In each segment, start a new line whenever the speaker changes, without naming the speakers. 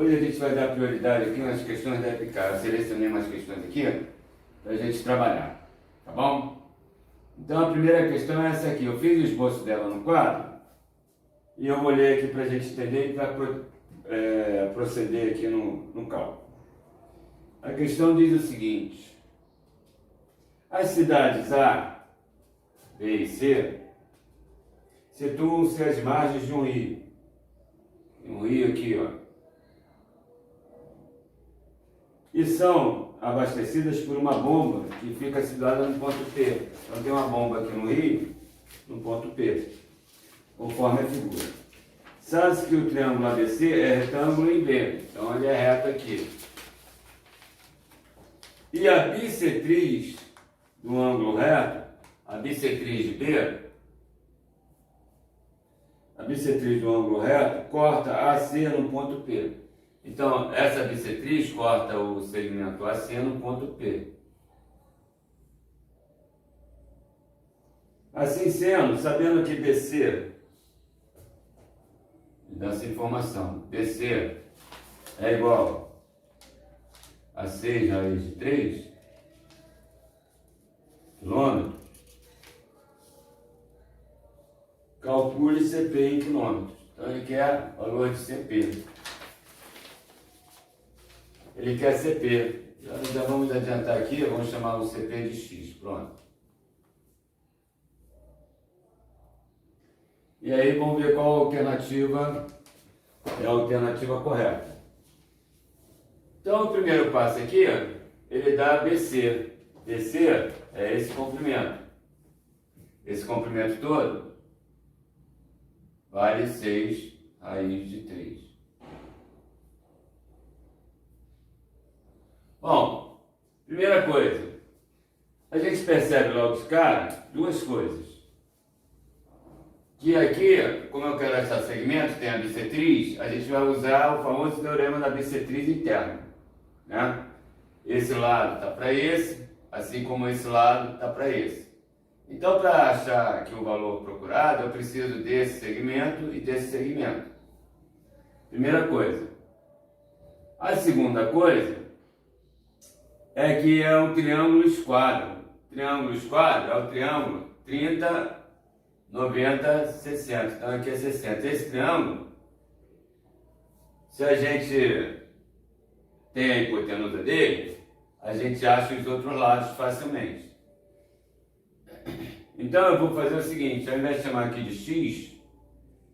Hoje a gente vai dar prioridade aqui nas questões da EPICAR. Eu selecionei umas questões aqui para a gente trabalhar, tá bom? Então a primeira questão é essa aqui. Eu fiz o esboço dela no quadro e eu vou ler aqui para a gente entender e para proceder aqui no cálculo. A questão diz o seguinte: as cidades A, B e C situam-se às margens de um rio. Um rio aqui, ó. E são abastecidas por uma bomba que fica situada no ponto P. Então tem uma bomba aqui no rio, no ponto P, conforme a figura. Sabe-se que o triângulo ABC é retângulo em B, então ele é reto aqui. E a bissetriz do ângulo reto, a bissetriz de B, a bissetriz do ângulo reto corta AC no ponto P. Então, essa bissetriz corta o segmento AC no ponto P. Assim sendo, sabendo que BC, dessa informação, BC é igual a 6 raiz de 3 quilômetros, calcule CP em quilômetros. Então, ele quer valor de CP. Ele quer CP. Já vamos adiantar aqui, vamos chamar o CP de X. Pronto. E aí vamos ver qual alternativa é a alternativa correta. Então o primeiro passo aqui, ele dá BC. BC é esse comprimento. Esse comprimento todo vale 6 raiz de 3. Bom, primeira coisa, a gente percebe logo de cara duas coisas. Que aqui, como eu quero achar segmento, tem a bissetriz, a gente vai usar o famoso teorema da bissetriz interna, né? Esse lado está para esse, assim como esse lado está para esse. Então, para achar aqui o valor procurado, eu preciso desse segmento e desse segmento. Primeira coisa. A segunda coisa é que é um triângulo esquadro. Triângulo esquadro é o triângulo 30, 90, 60. Então aqui é 60. Esse triângulo, se a gente tem a hipotenusa dele, a gente acha os outros lados facilmente. Então eu vou fazer o seguinte: ao invés de chamar aqui de X,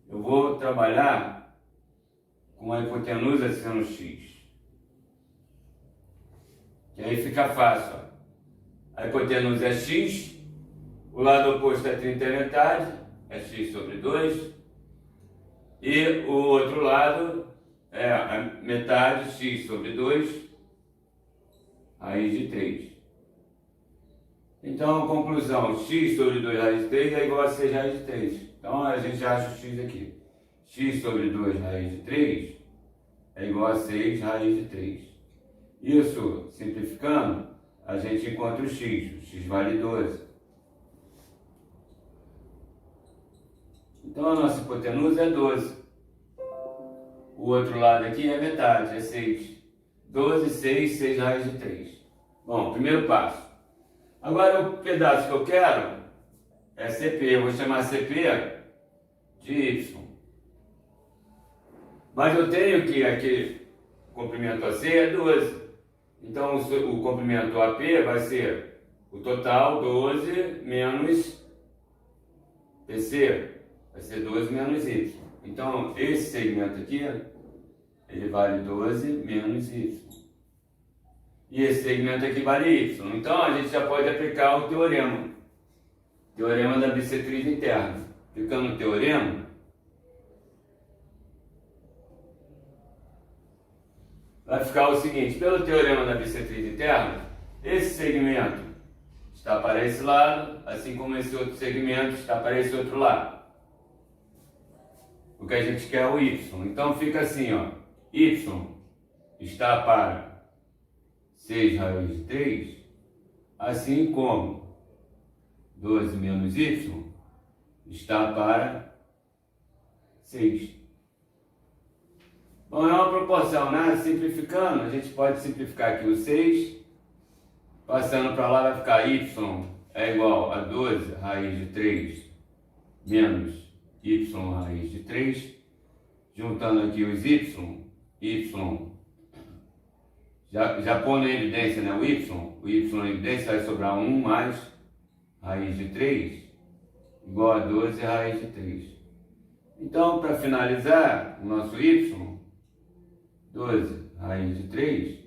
eu vou trabalhar com a hipotenusa sendo X. E aí fica fácil, ó. A hipotenusa é x, o lado oposto é 30 é metade, é x sobre 2, e o outro lado é a metade, x sobre 2, raiz de 3. Então, conclusão, x sobre 2 raiz de 3 é igual a 6 raiz de 3. Então, a gente acha o x aqui. X sobre 2 raiz de 3 é igual a 6 raiz de 3. Isso, simplificando, a gente encontra o x. O x vale 12. Então a nossa hipotenusa é 12. O outro lado aqui é metade, é 6. 12, 6, 6 raiz de 3. Bom, primeiro passo. Agora o pedaço que eu quero é CP. Eu vou chamar CP de Y. Mas eu tenho que aqui o comprimento AC é 12. Então o comprimento AP vai ser o total 12 menos PC, vai ser 12 menos Y. Então esse segmento aqui, ele vale 12 menos Y. E esse segmento aqui vale Y. Então a gente já pode aplicar o teorema. Teorema da bissetriz interna. Aplicando o teorema, vai ficar o seguinte: pelo teorema da bissetriz interna, esse segmento está para esse lado, assim como esse outro segmento está para esse outro lado. O que a gente quer é o Y. Então fica assim, ó: Y está para 6 raiz de 3, assim como 12 menos Y está para 6. Bom, é uma proporção, né? Simplificando, a gente pode simplificar aqui o 6, passando para lá vai ficar y é igual a 12 raiz de 3 menos y raiz de 3. Juntando aqui os y já pondo em evidência, né, o y em evidência vai sobrar 1 mais raiz de 3 igual a 12 raiz de 3. Então, para finalizar, o nosso y, 12 raiz de 3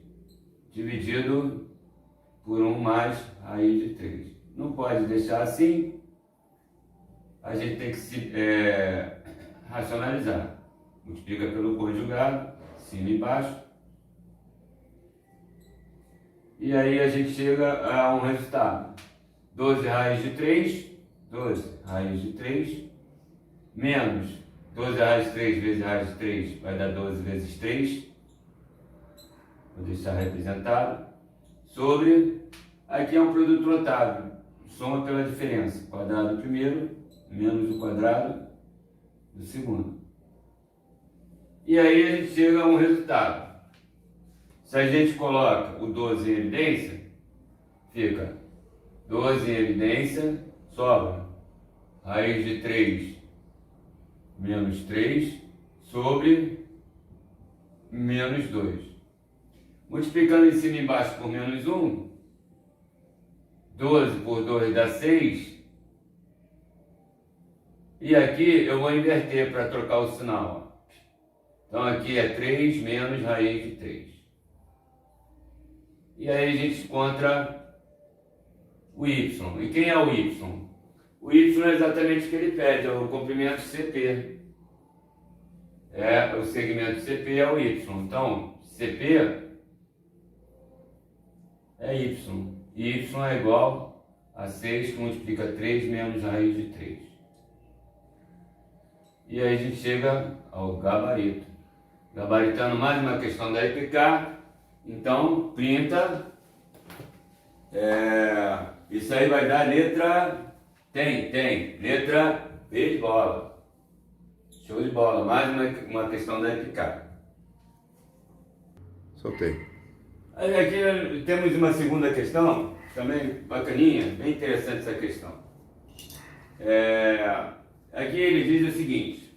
dividido por 1 mais raiz de 3. Não pode deixar assim, a gente tem que racionalizar. Multiplica pelo conjugado, cima e baixo. E aí a gente chega a um resultado. 12 raiz de 3, 12 raiz de 3, menos 12 raiz de 3 vezes raiz de 3 vai dar 12 vezes 3. Vou deixar representado. Sobre, aqui é um produto lotável. Soma pela diferença. Quadrado do primeiro, menos o quadrado do segundo. E aí a gente chega a um resultado. Se a gente coloca o 12 em evidência, fica 12 em evidência, sobra raiz de 3 menos 3 sobre menos 2. Multiplicando em cima e embaixo por menos 1, 12 por 2 dá 6. E aqui eu vou inverter para trocar o sinal. Então aqui é 3 menos raiz de 3. E aí a gente encontra o y. E quem é o y? O y é exatamente o que ele pede, é o comprimento CP. O segmento CP é o y. Então, CP é y. E y é igual a 6 que multiplica 3 menos raiz de 3. E aí a gente chega ao gabarito. Gabaritando mais uma questão da IPK. Então, printa. Isso aí vai dar letra... Letra B de bola. Show de bola. Mais uma questão da IPK.
Soltei.
Aí aqui temos uma segunda questão, também bacaninha, bem interessante essa questão. Aqui ele diz o seguinte.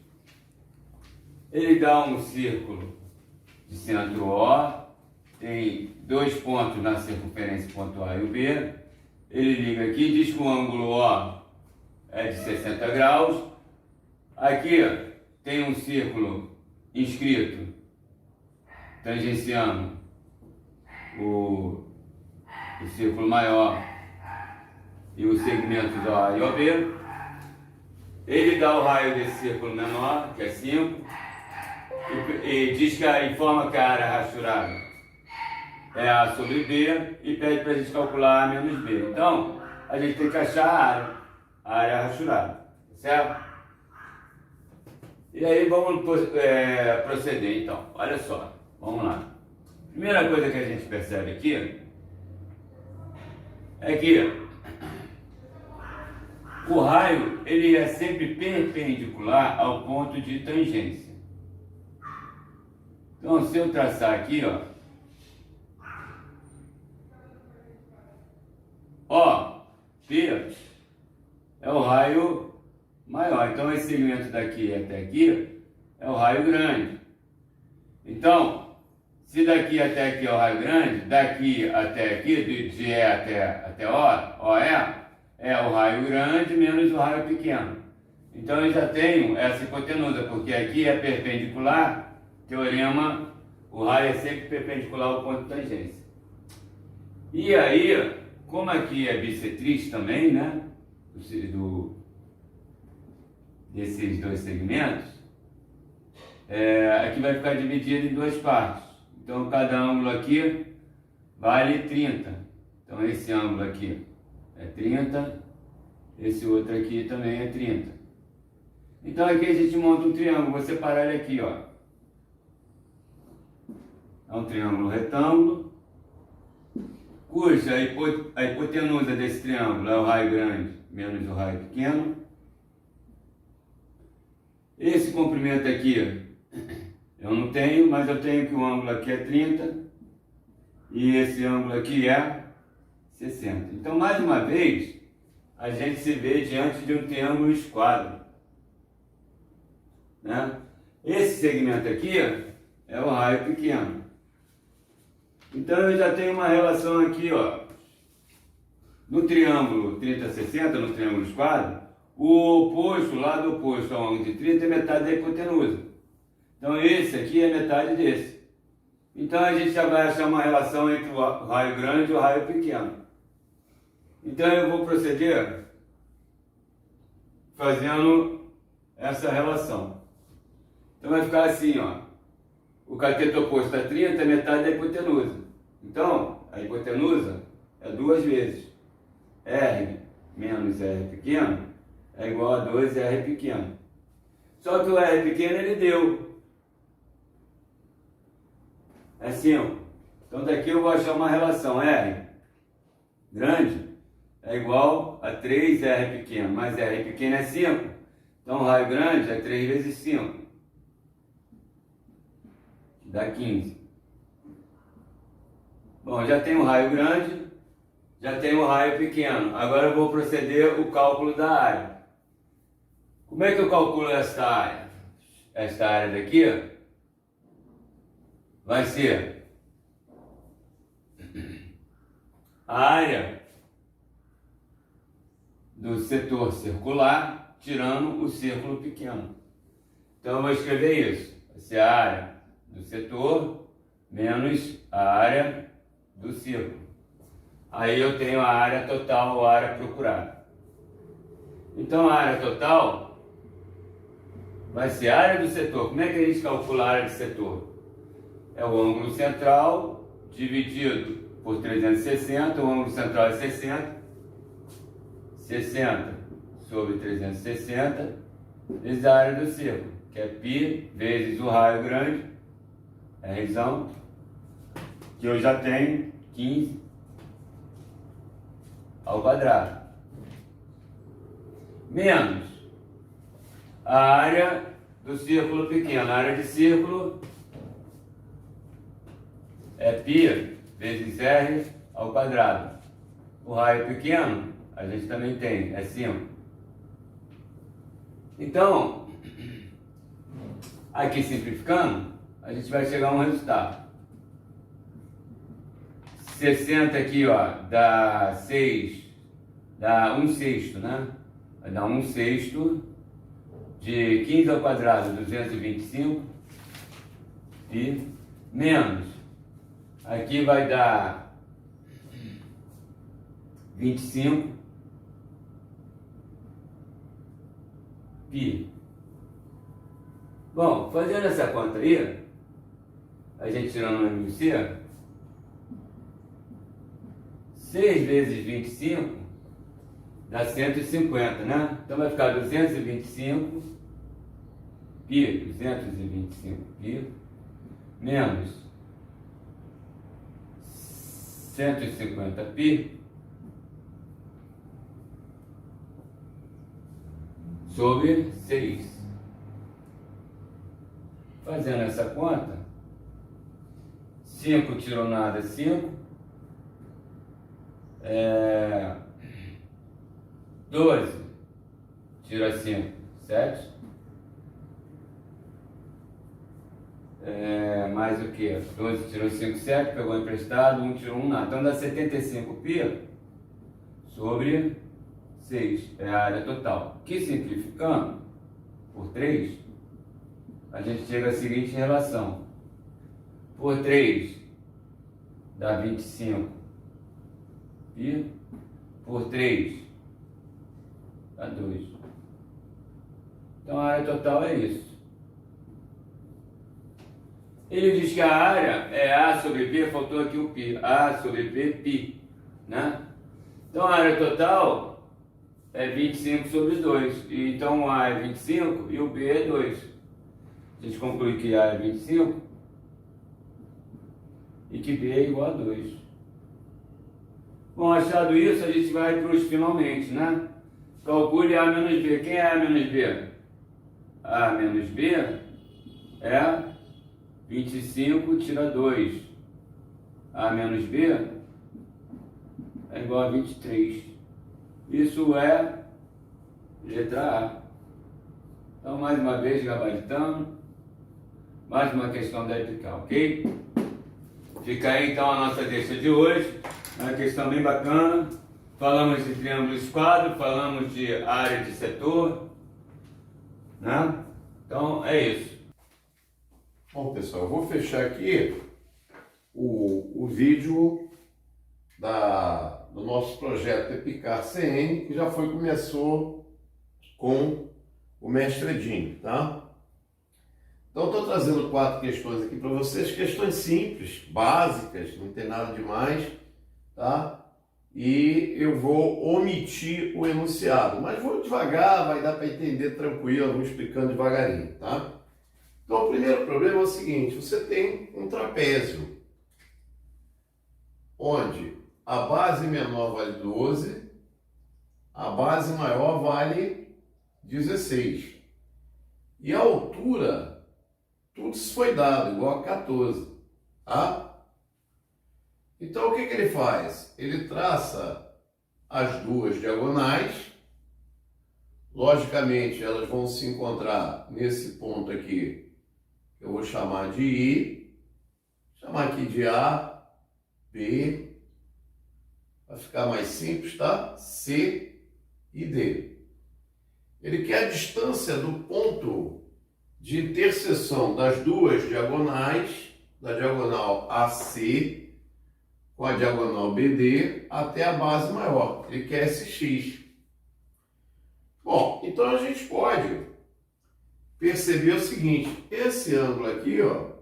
Ele dá um círculo de centro O, tem 2 pontos na circunferência, ponto A e o B. Ele liga aqui, diz que o ângulo O é de 60 graus. Aqui tem um círculo inscrito, tangenciando o círculo maior e os segmentos A e OB. Ele dá o raio desse círculo menor, que é 5, e diz que informa que a área rachurada é A sobre B e pede para a gente calcular A menos B. Então, a gente tem que achar a área rachurada, certo? E aí vamos proceder então. Olha só, vamos lá. Primeira coisa que a gente percebe aqui é que o raio ele é sempre perpendicular ao ponto de tangência. Então, se eu traçar aqui, P é o raio maior. Então, esse segmento daqui até aqui é o raio grande. Então, se daqui até aqui é o raio grande, daqui até aqui, de E até O é o raio grande menos o raio pequeno. Então eu já tenho essa hipotenusa, porque aqui é perpendicular, teorema, o raio é sempre perpendicular ao ponto de tangência. E aí, como aqui é bissetriz também, né, desses dois segmentos, aqui vai ficar dividido em duas partes. Então cada ângulo aqui vale 30. Então esse ângulo aqui é 30, esse outro aqui também é 30. Então aqui a gente monta um triângulo, vou separar ele aqui, É um triângulo retângulo, cuja a hipotenusa desse triângulo é o raio grande menos o raio pequeno. Esse comprimento aqui Eu não tenho, mas eu tenho que o ângulo aqui é 30 e esse ângulo aqui é 60. Então, mais uma vez, a gente se vê diante de um triângulo esquadro, né? Esse segmento aqui é o raio pequeno. Então, eu já tenho uma relação aqui, ó. No triângulo 30-60, no triângulo esquadro, o oposto, o lado oposto ao ângulo de 30 é metade da hipotenusa. Então, esse aqui é metade desse. Então, a gente já vai achar uma relação entre o raio grande e o raio pequeno. Então, eu vou proceder fazendo essa relação. Então, vai ficar assim, ó. O cateto oposto a 30 é metade da hipotenusa. Então, a hipotenusa é 2 vezes R menos R pequeno é igual a 2R pequeno. Só que o R pequeno ele deu. É 5. Então daqui eu vou achar uma relação. R grande é igual a 3R pequeno. Mais R pequeno é 5. Então o raio grande é 3 vezes 5. Dá 15. Bom, já tem o raio grande, já tem o raio pequeno. Agora eu vou proceder o cálculo da área. Como é que eu calculo esta área? Esta área daqui vai ser a área do setor circular tirando o círculo pequeno. Então eu vou escrever isso. Vai ser a área do setor menos a área do círculo. Aí eu tenho a área total ou a área procurada. Então a área total vai ser a área do setor. Como é que a gente calcula a área do setor? É o ângulo central dividido por 360. O ângulo central é 60. 60 sobre 360 vezes a área do círculo, que é π vezes o raio grande, Rzão, que eu já tenho 15 ao quadrado, menos a área do círculo pequeno. A área de círculo é π vezes R ao quadrado. O raio pequeno a gente também tem, é 5. Então, aqui simplificando, a gente vai chegar a um resultado. 60 aqui, ó, dá 6, dá 1/6, né? Vai dar 1/6 de 15 ao quadrado, 225, e menos, aqui vai dar 25 π. Bom, fazendo essa conta aí, a gente tirando o MC, 6 vezes 25 dá 150, né? Então vai ficar 225 π, 225 π, menos 150 π sobre 6. Fazendo essa conta, 5 tirou nada, 5. 12 tira 5, 7. Mais o que? 12 tirou 5, 7, pegou emprestado, 1 tirou 1, nada. Então dá 75 π sobre 6, é a área total. Que simplificando por 3, a gente chega à seguinte relação. Por 3 dá 25 π, por 3 dá 2. Então a área total é isso. Ele diz que a área é A sobre B, faltou aqui o π, A sobre B, π, né? Então a área total é 25 sobre 2, e então o A é 25 e o B é 2. A gente conclui que A é 25 e que B é igual a 2. Bom, achado isso, a gente vai para os finalmente, né? Calcule A menos B. Quem é A menos B? A menos B é 25 tira 2. A menos B é igual a 23. Isso é letra A. Então, mais uma vez, gabaritando. Mais uma questão da EPICAR, ok? Fica aí, então, a nossa deixa de hoje. Uma questão bem bacana. Falamos de triângulo esquadro, falamos de área de setor, né? Então, é isso.
Bom, pessoal, eu vou fechar aqui o vídeo do nosso projeto EPICAR CN, que já começou com o mestre Edinho, tá? Então, estou trazendo 4 questões aqui para vocês, questões simples, básicas, não tem nada demais, tá? E eu vou omitir o enunciado, mas vou devagar, vai dar para entender tranquilo, eu vou explicando devagarinho, tá? Então, o primeiro problema é o seguinte: você tem um trapézio, onde a base menor vale 12, a base maior vale 16. E a altura, tudo isso foi dado, igual a 14, tá? Então, o que ele faz? Ele traça as duas diagonais. Logicamente, elas vão se encontrar nesse ponto aqui, que eu vou chamar de I. Chamar aqui de A, B. Vai ficar mais simples, tá? C e D. Ele quer a distância do ponto de interseção das duas diagonais, da diagonal AC com a diagonal BD até a base maior. Ele quer esse X. Bom, então a gente pode perceber o seguinte: esse ângulo aqui, ó,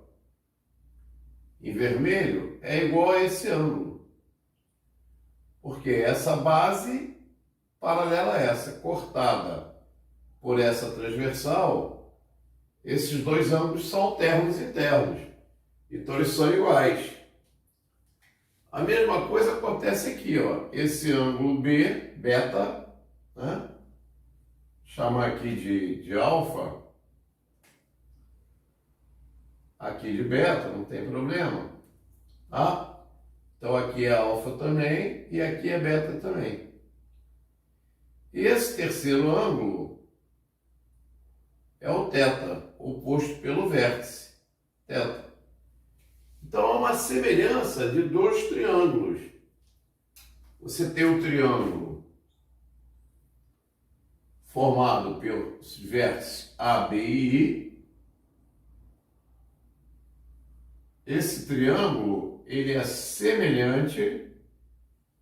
em vermelho, é igual a esse ângulo. Porque essa base paralela a essa, cortada por essa transversal, esses dois ângulos são alternos internos. Então eles são iguais. A mesma coisa acontece aqui, ó. Esse ângulo B, beta, né? Chamar aqui de alfa. Aqui de beta, não tem problema. Tá? Então aqui é alfa também e aqui é beta também. E esse terceiro ângulo é o θ, oposto pelo vértice, θ. Então, há uma semelhança de dois triângulos. Você tem o triângulo formado pelos vértices A, B e I. Esse triângulo, ele é semelhante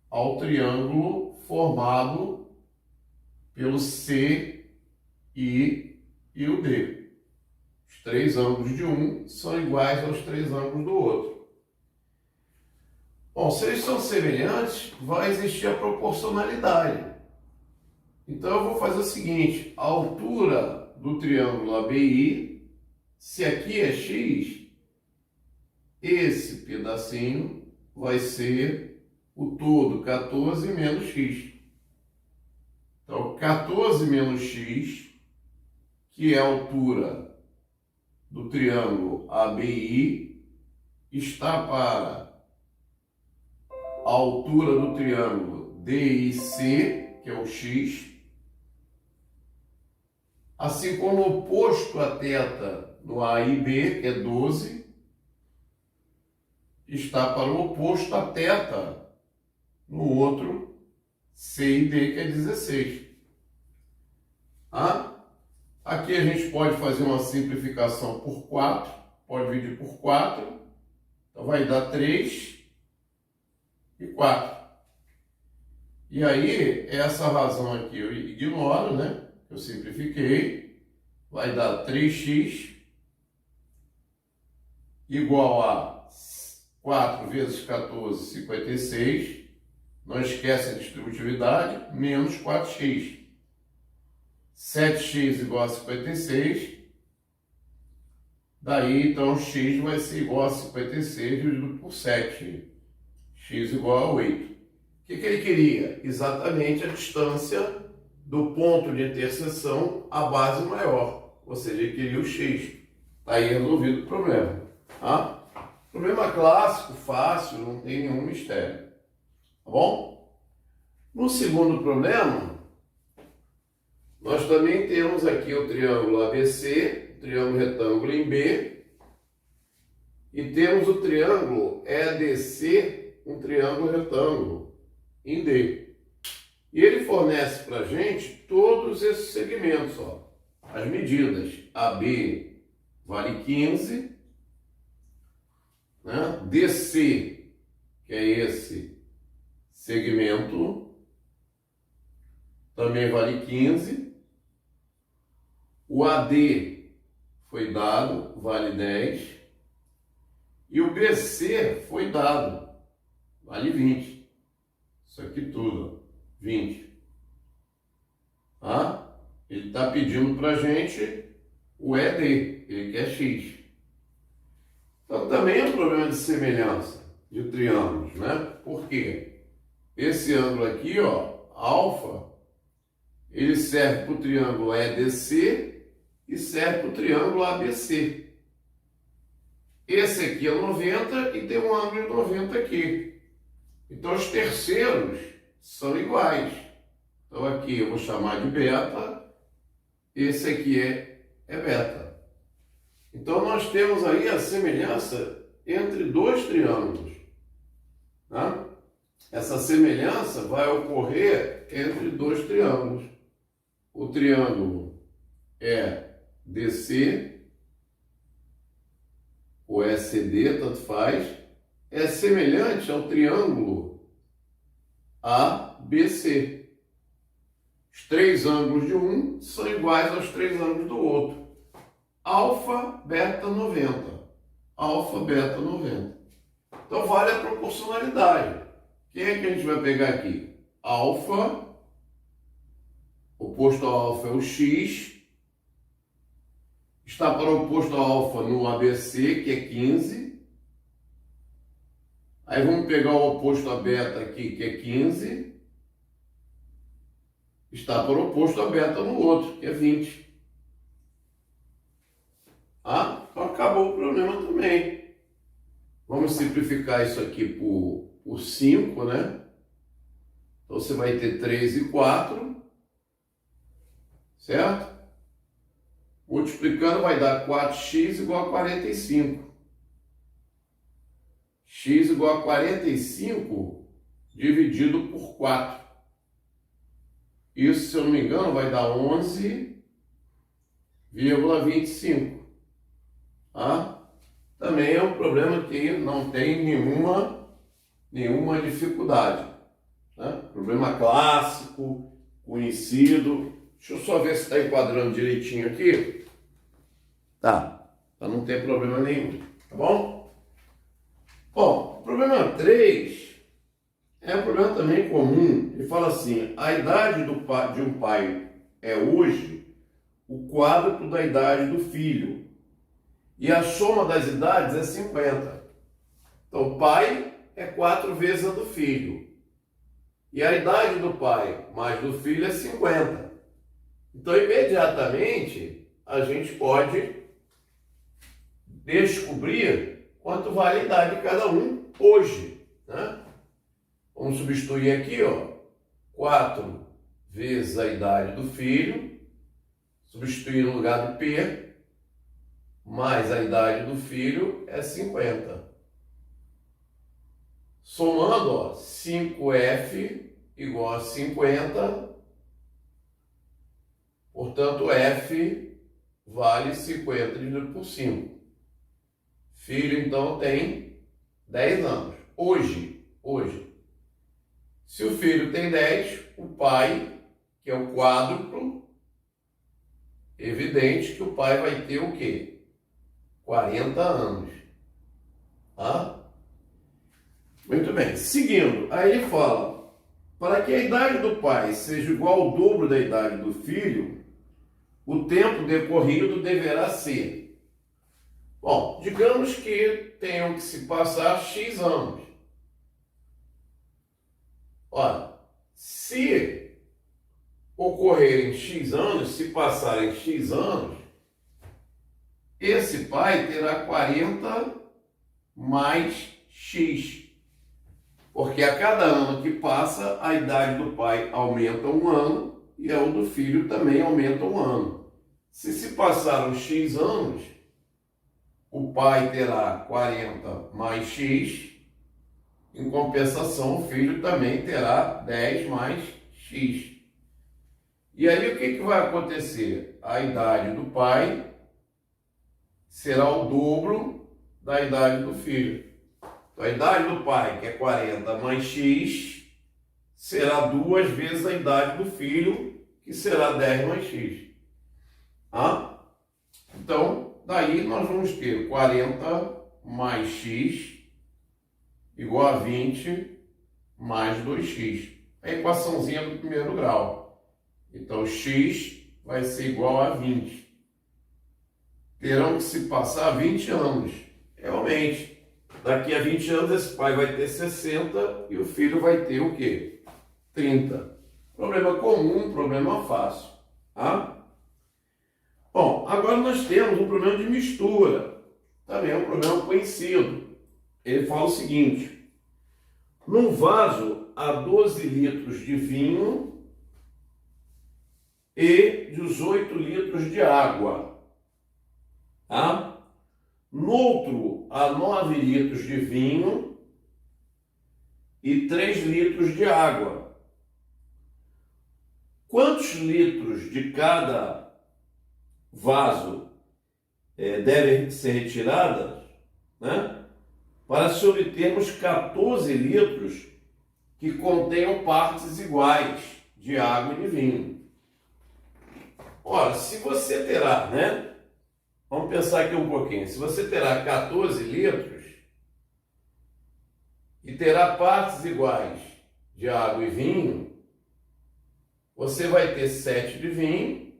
ao triângulo formado pelo C, I e o D. Os três ângulos de um são iguais aos três ângulos do outro. Bom, se eles são semelhantes, vai existir a proporcionalidade. Então eu vou fazer o seguinte: a altura do triângulo ABI, se aqui é x, esse pedacinho vai ser o todo 14 menos x. Então 14 menos x, que é a altura do triângulo ABI, está para a altura do triângulo DIC, que é o x, assim como o oposto a θ no A e B, que é 12, está para o oposto a θ no outro C e D, que é 16. Aqui a gente pode fazer uma simplificação por 4, pode dividir por 4, então vai dar 3 e 4. E aí, essa razão aqui eu ignoro, né? Eu simplifiquei, vai dar 3x igual a 4 vezes 14, 56, não esquece a distributividade, menos 4x. 7x igual a 56, daí então x vai ser igual a 56 dividido por 7, x igual a 8. O que ele queria? Exatamente a distância do ponto de interseção à base maior, ou seja, ele queria o x. Está aí resolvido o problema. Tá? Problema clássico, fácil, não tem nenhum mistério. Tá bom? No segundo problema, nós também temos aqui o triângulo ABC, o triângulo retângulo em B, e temos o triângulo EDC, um triângulo retângulo em D. E ele fornece para a gente todos esses segmentos, ó. As medidas AB vale 15, né? DC, que é esse segmento, também vale 15. O AD foi dado, vale 10. E o BC foi dado, vale 20. Isso aqui tudo, ó, 20. Tá? Ele está pedindo para a gente o ED, ele quer X. Então também é um problema de semelhança de triângulos, né? Por quê? Esse ângulo aqui, ó, alfa, ele serve para o triângulo EDC e serve para o triângulo ABC. Esse aqui é 90 e tem um ângulo de 90 aqui. Então os terceiros são iguais. Então aqui eu vou chamar de beta, esse aqui é beta. Então nós temos aí a semelhança entre dois triângulos. Tá? Essa semelhança vai ocorrer entre dois triângulos. O triângulo EDC, ou ECD, tanto faz, é semelhante ao triângulo ABC. Os três ângulos de um são iguais aos três ângulos do outro. Alfa, beta, 90. Alfa, beta, 90. Então vale a proporcionalidade. Quem é que a gente vai pegar aqui? Alfa, oposto ao alfa é o X, está para o oposto ao alfa no ABC, que é 15. Aí vamos pegar o oposto a beta aqui, que é 15. Está para o oposto a beta no outro, que é 20. Ah, então acabou o problema também. Vamos simplificar isso aqui por 5, né? Então você vai ter 3 e 4, certo? Multiplicando vai dar 4x igual a 45. X igual a 45 dividido por 4. Isso, se eu não me engano, vai dar 11,25. Tá? Também é um problema que não tem nenhuma dificuldade. Né? Problema clássico, conhecido. Deixa eu só ver se está enquadrando direitinho aqui. Tá, para não ter problema nenhum. Tá bom? Bom, o problema 3 é um problema também comum. Ele fala assim: a idade de um pai é hoje o quádruplo da idade do filho. E a soma das idades é 50. Então, pai é 4 vezes a do filho. E a idade do pai mais do filho é 50. Então, imediatamente, a gente pode descobrir quanto vale a idade de cada um hoje. Né? Vamos substituir aqui, ó, 4 vezes a idade do filho, substituir no lugar do P, mais a idade do filho é 50. Somando, ó, 5F igual a 50, portanto, F vale 50 dividido por 5. Filho, então, tem 10 anos. Hoje. Se o filho tem 10, o pai, que é o quádruplo, evidente que o pai vai ter o quê? 40 anos. Tá? Muito bem. Seguindo, aí ele fala, para que a idade do pai seja igual ao dobro da idade do filho, o tempo decorrido deverá ser. Bom, digamos que tenham que se passar X anos. Olha, se ocorrerem X anos, se passarem X anos, esse pai terá 40 mais x. Porque a cada ano que passa, a idade do pai aumenta 1 ano e a do filho também aumenta 1 ano. Se passaram x anos, o pai terá 40 mais x, em compensação o filho também terá 10 mais x. E aí o que vai acontecer? A idade do pai será o dobro da idade do filho. Então, a idade do pai, que é 40 mais x, será 2 vezes a idade do filho, que será 10 mais x. Então, daí nós vamos ter 40 mais x igual a 20 mais 2x. A equaçãozinha do primeiro grau. Então, x vai ser igual a 20. Terão que se passar 20 anos. Realmente, daqui a 20 anos esse pai vai ter 60 e o filho vai ter o quê? 30. Problema comum, problema fácil. Bom, agora nós temos um problema de mistura. Também é um problema conhecido. Ele fala o seguinte: num vaso há 12 litros de vinho e 18 litros de água. No outro há 9 litros de vinho e 3 litros de água. Quantos litros de cada vaso devem ser retirados, para se obtermos 14 litros que contenham partes iguais de água e de vinho? Ora, se você terá, vamos pensar aqui um pouquinho. Se você terá 14 litros e terá partes iguais de água e vinho, você vai ter 7 de vinho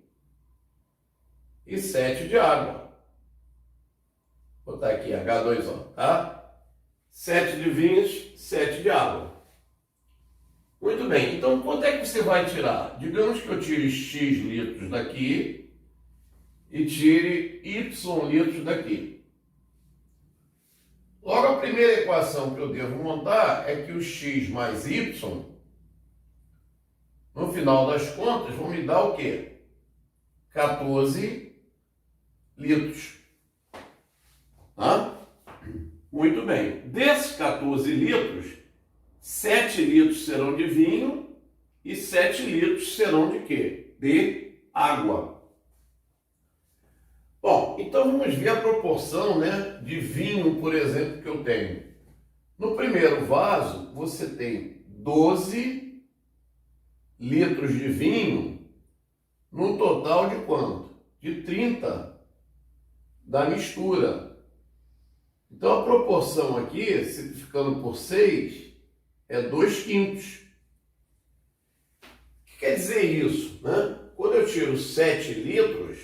e 7 de água. Vou botar aqui H2O, tá? 7 de vinhos, 7 de água. Muito bem, então quanto é que você vai tirar? Digamos que eu tire X litros daqui e tire Y litros daqui. Logo, a primeira equação que eu devo montar é que o X mais Y, no final das contas, vão me dar o quê? 14 litros. Muito bem. Desses 14 litros, 7 litros serão de vinho e 7 litros serão de quê? De água. Bom, então vamos ver a proporção, de vinho, por exemplo, que eu tenho. No primeiro vaso, você tem 12 litros de vinho, num total de quanto? De 30 da mistura. Então a proporção aqui, simplificando por 6, é 2/5. O que quer dizer isso? Quando eu tiro 7 litros,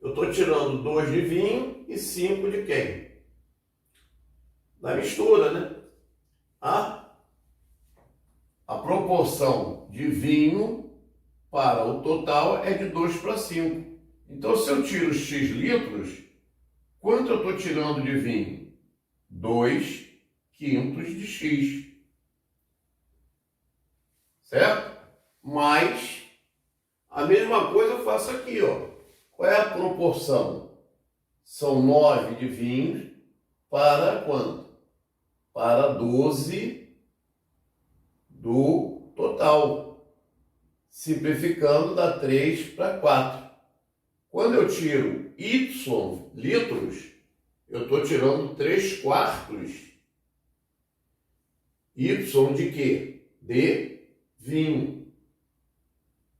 eu estou tirando 2 de vinho e 5 de quem? Da mistura, A proporção de vinho para o total é de 2 para 5. Então, se eu tiro X litros, quanto eu estou tirando de vinho? 2/5 de X. Certo? Mas, a mesma coisa eu faço aqui, Qual é a proporção? São 9 de vinhos para quanto? Para 12 do total. Simplificando, dá 3 para 4. Quando eu tiro Y litros, eu estou tirando 3/4. Y de quê? De vinho.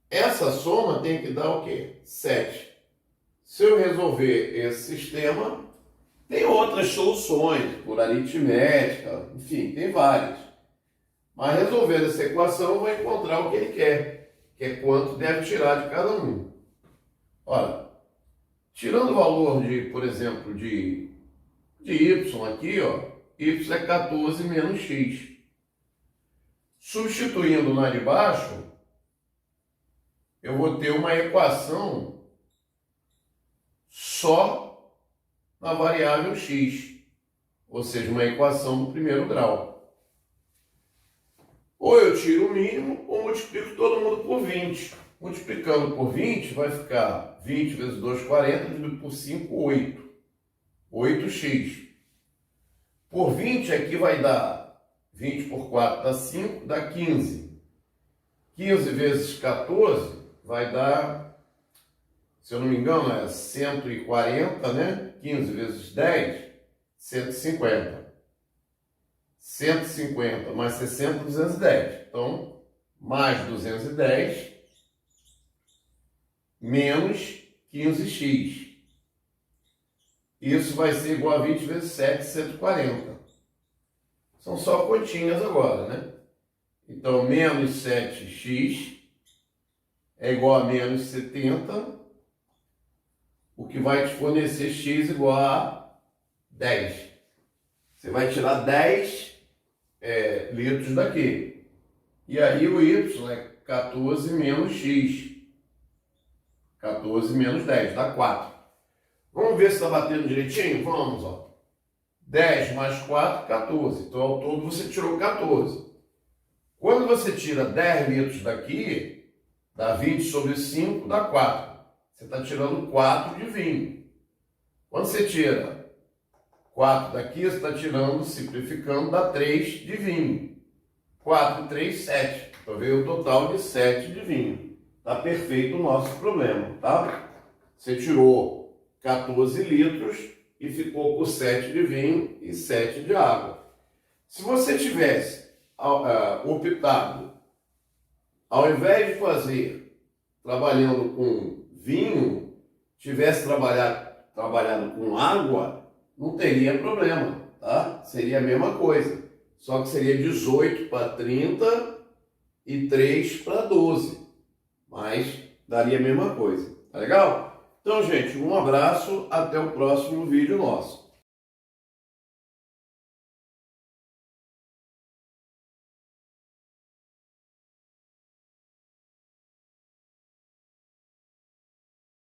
Essa soma tem que dar o quê? 7. Se eu resolver esse sistema, tem outras soluções, por aritmética, enfim, tem várias. Mas resolvendo essa equação, eu vou encontrar o que ele quer, que é quanto deve tirar de cada um. Ora, tirando o valor de, por exemplo, de Y aqui, Y é 14 menos X. Substituindo na de baixo, eu vou ter uma equação só na variável X. ou seja, uma equação do primeiro grau. Ou eu tiro o mínimo ou multiplico todo mundo por 20. Multiplicando por 20 vai ficar 20 vezes 2, 40, dividido por 5, 8. 8x. Por 20 aqui vai dar 20 por 4 dá 5, dá 15. 15 vezes 14 vai dar, se eu não me engano, é 140, né? 15 vezes 10, 150. 150 mais 60, 210. Então, mais 210 menos 15x. Isso vai ser igual a 20 vezes 7, 140. São só continhas agora, né? Então, menos 7x é igual a menos 70, o que vai te fornecer x igual a 10. Você vai tirar 10 litros daqui. E aí o y é 14 menos x. 14 menos 10, dá 4. Vamos ver se está batendo direitinho? Vamos, ó. 10 mais 4, 14. Então, ao todo, você tirou 14. Quando você tira 10 litros daqui, dá 20 sobre 5, dá 4. Você está tirando 4 de vinho. Quando você tira 4 daqui, você está tirando, simplificando, dá 3 de vinho. 4 e 3, 7. Então, veio o total de 7 de vinho. Está perfeito o nosso problema, tá? Você tirou 14 litros e ficou com 7 de vinho e 7 de água. Se você tivesse optado, ao invés de fazer trabalhando com vinho, tivesse trabalhado com água, não teria problema, tá? Seria a mesma coisa. Só que seria 18 para 30 e 3 para 12. Mas daria a mesma coisa. Tá legal? Então, gente, um abraço. Até o próximo vídeo nosso.